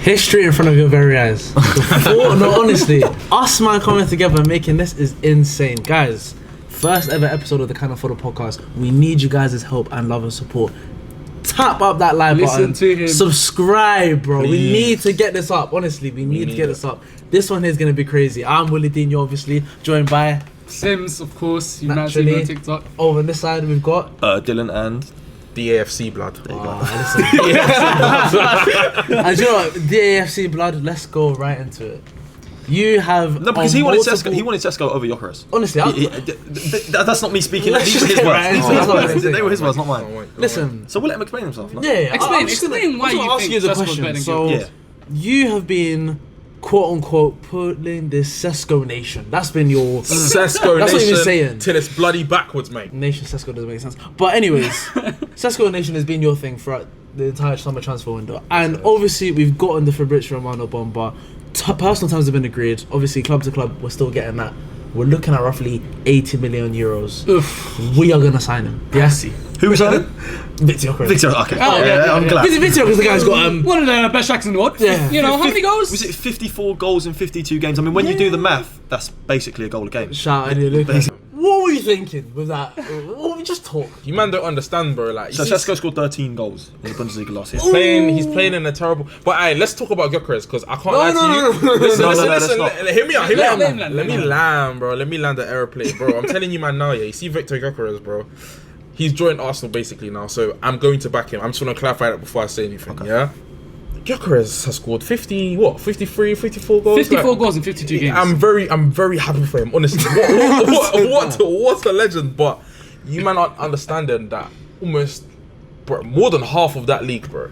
History in front of your very eyes. No, honestly, us man coming together and making this is insane, guys. First ever episode of the Kind of Fodder podcast. We need you guys' help and love and support. Tap up that like button. To him. Subscribe, bro. Please. We need to get this up. Honestly, we need to get this up. This one here is gonna be crazy. I'm Willie Dean, you're obviously joined by Sims, of course. You might see me on TikTok. Over on this side we've got Dylan and the AFC blood. there you go. listen. And you know what? The AFC blood. Let's go right into it. You have No, because he wanted Sesko. He wanted Sesko over Gyokeres. Honestly, That's not me speaking. Let's These were just his get right into it. That's what I'm words. saying. They were his words, not mine. listen. So we'll let him explain himself. No? Yeah. Explain why I'm just you gonna ask think you the Sesko's question. better than So Yeah. you have been quote unquote pulling this Sesko nation. That's been your Sesko That's what Nation you're saying. till it's bloody backwards, mate. nation. Sesko doesn't make sense. But anyways, Sesko Nation has been your thing throughout the entire summer transfer window, and obviously we've gotten the Fabrizio Romano bomber. Personal terms have been agreed. Obviously, club to club, we're still getting that. We're looking at roughly 80 million euros. Oof. We are gonna sign him. Yes, Who was that? Viktor. Victor. Okay. Oh, yeah, I'm glad. Viktor because the guy's got One of the best strikers in the world. Yeah. You know, how many goals? Was it 54 goals in 52 games? I mean, when you do the math, that's basically a goal a game. Shout out, Lucas. What were you thinking with that? What we just talk? You man don't understand, bro. Like, So Sesko scored 13 goals in the Bundesliga last year. he's playing in a terrible. But aye, let's talk about Gyokeres because I can't lie to you. No. Listen, No, listen. let's not. Hear me out. Let him land. Let me land, bro. Let me land the aeroplane, bro. I'm telling you, man. Now, yeah. You see Viktor Gyokeres, bro. He's joined Arsenal basically now, so I'm going to back him. I'm just gonna clarify that before I say anything. Okay. Yeah. Gyokeres has scored 53, 54 goals. 54 Like, goals in 52 games. I'm very happy for him, honestly. What a legend. But you man aren't understanding that almost, bro, more than half of that league, bro,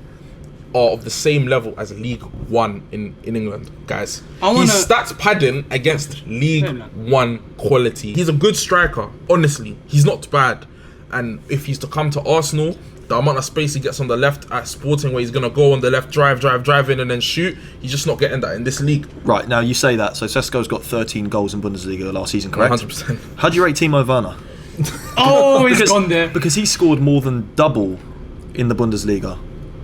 are of the same level as League One in England, guys. He's stats padding against League One quality. He's a good striker, honestly. He's not bad. And if he's to come to Arsenal, the amount of space he gets on the left at Sporting, where he's gonna go on the left, drive in and then shoot, he's just not getting that in this league. Right, now you say that, so Sesko's got 13 goals in Bundesliga last season, correct? 100%. How do you rate Timo Werner? Oh, he's gone there. Because he scored more than double in the Bundesliga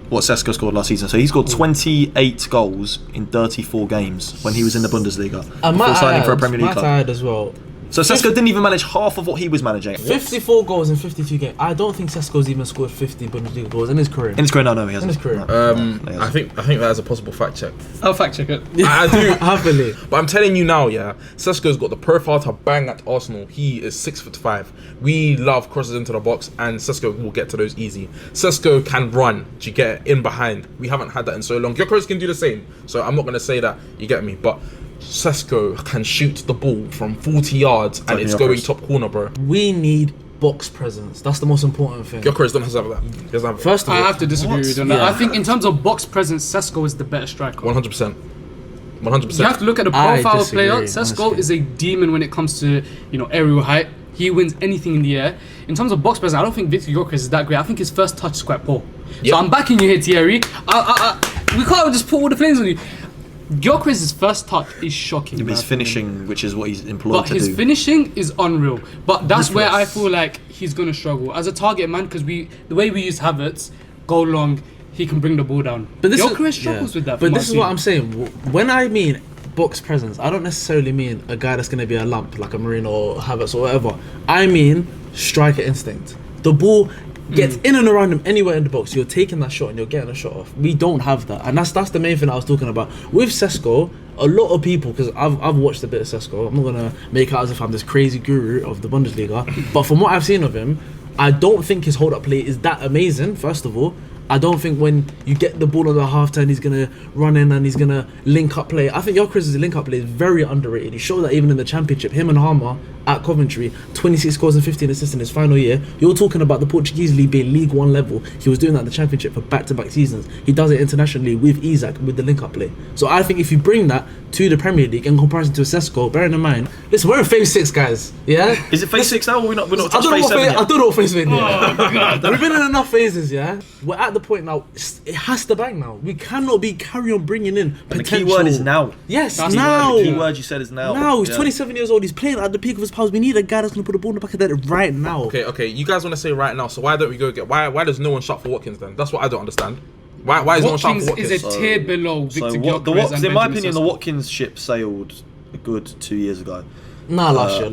what Sesko scored last season. So he scored 28 goals in 34 games when he was in the Bundesliga before signing for a Premier League club. As well. So Sesko didn't even manage half of what he was managing. 54 goals in 52 games. I don't think Sesko's even scored 50 Bundesliga goals in his career. In his career, no, he hasn't. In his career. No, he I hasn't. think that is a possible fact check. I'll fact check it. I do. Happily. But I'm telling you now, yeah, Sesko's got the profile to bang at Arsenal. He is 6'5". We love crosses into the box, and Sesko will get to those easy. Sesko can run. Do you get it? In behind? We haven't had that in so long. Gyokeres can do the same. So I'm not gonna say that. You get me? But Sesko can shoot the ball from 40 yards and it's going top corner, bro. We need box presence. That's the most important thing. Gyokeres don't have that. He doesn't have it. First of all, I have to disagree with you on that. Yeah. I think in terms of box presence, Sesko is the better striker. 100%. 100%. You have to look at the I profile of disagree, player. Sesko honestly. is a demon when it comes to, aerial height. He wins anything in the air. In terms of box presence, I don't think Viktor Gyokeres is that great. I think his first touch is quite poor. Yep. So I'm backing you here, Thierry. We can't just put all the flames on you. Gyokeres' first touch is shocking. His finishing, which is what he's employed But to his do. finishing is unreal. But that's where I feel like he's going to struggle. As a target man, because the way we use Havertz, go long, he can bring the ball down. But Gyokeres struggles with that. But this is what I'm saying. When I mean box presence, I don't necessarily mean a guy that's going to be a lump like a Marino or Havertz or whatever. I mean striker instinct. The ball gets in and around him anywhere in the box. You're taking that shot and you're getting a shot off. We don't have that, and that's the main thing I was talking about with Sesko. A lot of people, because I've watched a bit of Sesko. I'm not gonna make out as if I'm this crazy guru of the Bundesliga, but from what I've seen of him, I don't think his hold up play is that amazing. First of all, I don't think when you get the ball on the half turn, he's gonna run in and he's gonna link up play. I think Gyokeres' link up play is very underrated. He showed that even in the Championship. Him and Harmer at Coventry, 26 goals and 15 assists in his final year. You're talking about the Portuguese league being League One level. He was doing that in the Championship for back-to-back seasons. He does it internationally with Isak with the link up play. So I think if you bring that to the Premier League in comparison to a Sesko, bearing in mind, listen, we're in phase 6, guys. Yeah. Is it phase 6 now? Or we're not I touched don't know phase what 7 phase. yet? I don't know what phase we're in. Oh my God. We've been in enough phases, yeah. We're at the point now. It has to bang now. We cannot be carry on bringing in And the potential. key word is now. Yes, That's now. The key word you said is now. Now he's Yeah. 27 years old. He's playing at the peak of his powers. We need a guy that's gonna put the ball in the back of that right now. Okay. You guys want to say right now, so why don't we go get why does no one shop for Watkins then? That's what I don't understand. Why is no one shouting Watkins for is Watkins? a tier below Victor So Gyokeres and in my Benjamin opinion, the Sesko. Watkins ship sailed a good 2 years ago. Nah, last year.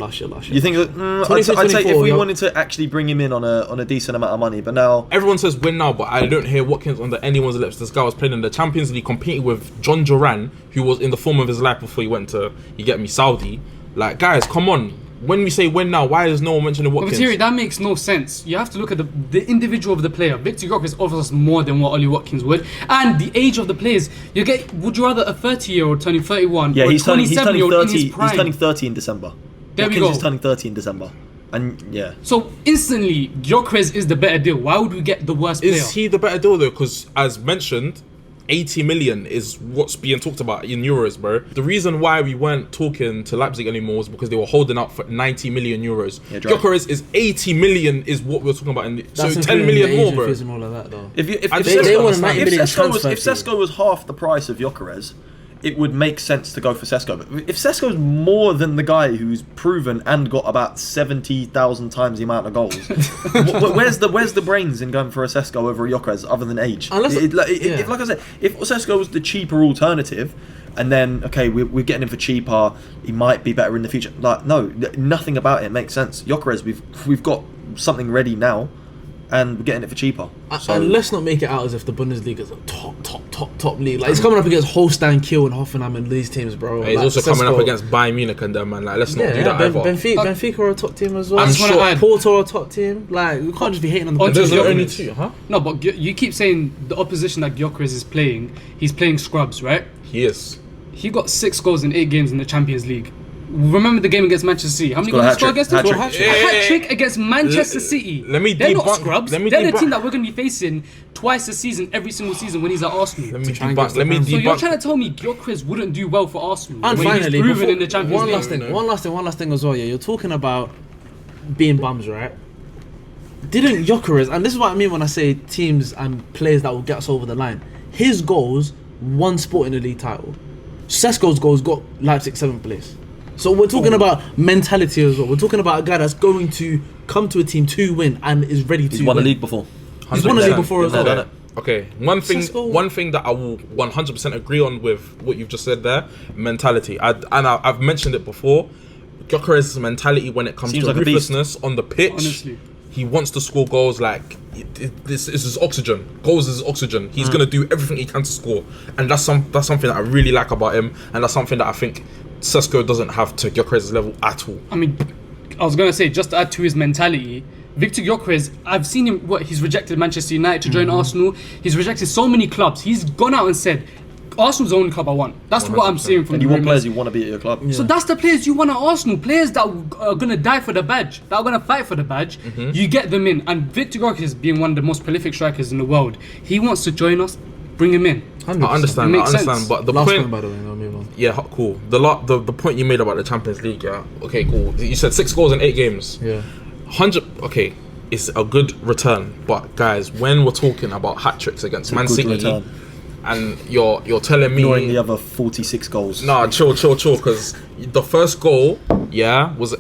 You think that? I'd say if 24, we yeah. wanted to actually bring him in on a decent amount of money, but now Everyone says win now, but I don't hear Watkins under anyone's lips. This guy was playing in the Champions League, competing with John Duran, who was in the form of his life before he went to, you get me, Saudi. Like, guys, come on. When we say win now, why is no one mentioning But Watkins? Thierry, that makes no sense. You have to look at the individual of the player. Victor Gyokeres offers us more than what Ollie Watkins would, and the age of the players. Would you rather a 30-year-old turning 31 yeah, or a he's turning 27-year-old in 30. his prime? He's turning 30 in December. There we Watkins go. is turning 30 in December, and yeah. So instantly, Gyokeres is the better deal. Why would we get the worst player? Is he the better deal though? Because as mentioned, 80 million is what's being talked about in euros, bro. The reason why we weren't talking to Leipzig anymore was because they were holding out for 90 million euros. Yeah, right. Gyokeres is 80 million is what we're talking about. So That's 10 including million the more, agent bro. fees and all of that, though. If They want a 90 million transfer if fee. Sesko was half the price of Gyokeres, it would make sense to go for Sesko. But if Sesko's more than the guy who's proven and got about 70,000 times the amount of goals, where's the brains in going for a Sesko over a Gyokeres other than age? Unless- like I said, if Sesko was the cheaper alternative, and then okay, we're getting him for cheaper, he might be better in the future. Like no, nothing about it makes sense. Gyokeres, we've got something ready now, and we're getting it for cheaper. So And let's not make it out as if the Bundesliga is a top league. Like, it's coming up against Holstein, Kiel, and Hoffenheim and these teams, bro. He's like, also coming up Sesko. against Bayern Munich and them, man. Like, let's not do Yeah, that either. Benfica are a top team as well. I'm sure- Porto are a top team. Like, we can't just be hating on the On to There's Bundesliga. Gyokeres. only two, huh? No, but you keep saying the opposition that Gyokeres is playing, he's playing scrubs, right? He is. He got 6 goals in 8 games in the Champions League. Remember the game against Manchester City? How many got a goals he scored hat-trick. against them? Hat-trick. A hat-trick against Manchester City. let me They're not debunk- scrubs. let me They're the debunk- team that we're going to be facing twice a season, every single season when he's at Arsenal. Let me try and debunk. get Let me the fans. So you're debunk. trying to tell me Gyokeres wouldn't do well for Arsenal And when finally, he's proven before- in the Champions one League? last thing, one last thing as well. Yeah, you're talking about being bums, right? Didn't Gyokeres, and this is what I mean when I say teams and players that will get us over the line. His goals won Sport in the league title. Sesko's goals got Leipzig 7th place. So we're talking about mentality as well. We're talking about a guy that's going to come to a team to win and is ready to he's won a win. league before. He's won a league before as They've well. done it. Okay, one Sesko- thing that I will 100% agree on with what you've just said there, mentality. I've mentioned it before. Gyokeres' mentality when it comes Seems to like a beast. ruthlessness on the pitch. Honestly. He wants to score goals. Like this is his oxygen. Goals is his oxygen. He's gonna do everything he can to score, and that's something that I really like about him, and that's something that I think Sesko doesn't have to Gyokeres' level at all. I mean, I was going to say, just to add to his mentality, Victor Gyokeres, I've seen him, he's rejected Manchester United to join Arsenal. He's rejected so many clubs. He's gone out and said, Arsenal's the only club I want. That's what I'm seeing from And the you want rumours. players who want to be at your club. So that's the players you want at Arsenal. Players that are going to die for the badge, that are going to fight for the badge. You get them in. And Victor Gyokeres, being one of the most prolific strikers in the world, he wants to join us. Bring him in. 100%. I understand. It makes sense. But the Last point, point, by the way, no, move on. yeah, cool. The point you made about the Champions League, yeah. Okay, cool. You said 6 goals in 8 games. Yeah. 100. Okay, it's a good return. But guys, when we're talking about hat tricks against Man good City, return. and you're telling me, Ignoring the other 46 goals. nah, chill, because the first goal, yeah, was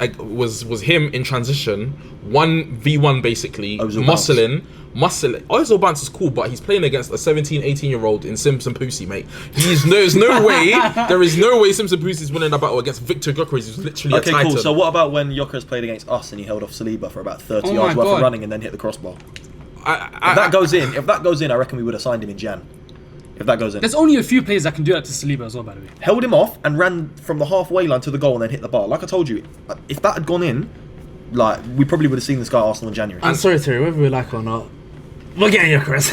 him in transition, 1v1 basically, Ozil muscling. Ozil Bounce is cool, but he's playing against a 17, 18-year-old in Simpson Pussy, mate. There's no way, there is no way Simpson Pussy's winning that battle against Victor Gyokeres, who's literally Okay, a titan. cool. So what about when Gyokeres played against us and he held off Saliba for about 30 Oh yards my worth of God. running and then hit the crossbar? If I, that goes in, I reckon we would have signed him in Jan. If that goes in. There's only a few players that can do that to Saliba as well, by the way. Held him off and ran from the halfway line to the goal and then hit the bar. Like I told you, if that had gone in, like we probably would have seen this guy at Arsenal in January. I'm sorry, Terry, whether we like it or not, we're getting Gyokeres.